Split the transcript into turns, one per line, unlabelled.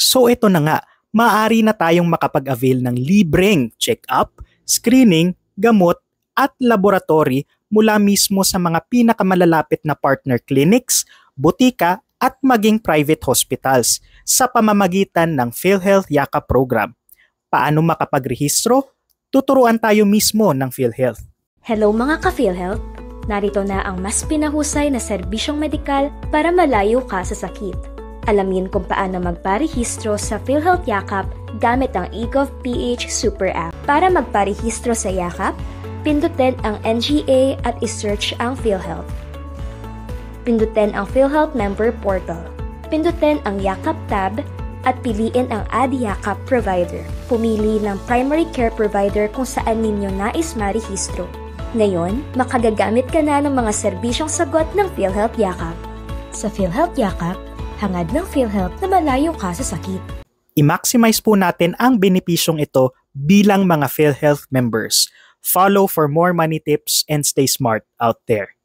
So ito na nga, maaari na tayong makapag-avail ng libreng check-up, screening, gamot at laboratory mula mismo sa mga pinakamalalapit na partner clinics, butika at maging private hospitals sa pamamagitan ng PhilHealth Yakap program. Paano makapagrehistro? Tuturuan tayo mismo ng PhilHealth.
Hello mga ka-PhilHealth! Narito na ang mas pinahusay na serbisyong medikal para malayo ka sa sakit. Alamin kung paano magparehistro sa PhilHealth Yakap gamit ang eGovPH Super App. Para magparehistro sa Yakap, pindutin ang NGA at isearch ang PhilHealth. Pindutin ang PhilHealth Member Portal. Pindutin ang Yakap tab at piliin ang Add Yakap Provider. Pumili ng primary care provider kung saan ninyo nais marehistro. Ngayon, makagagamit ka na ng mga serbisyong sagot ng PhilHealth Yakap. Sa PhilHealth Yakap, hangad ng PhilHealth na malayo ka sa sakit.
I-maximize po natin ang benepisyong ito bilang mga PhilHealth members. Follow for more money tips and stay smart out there.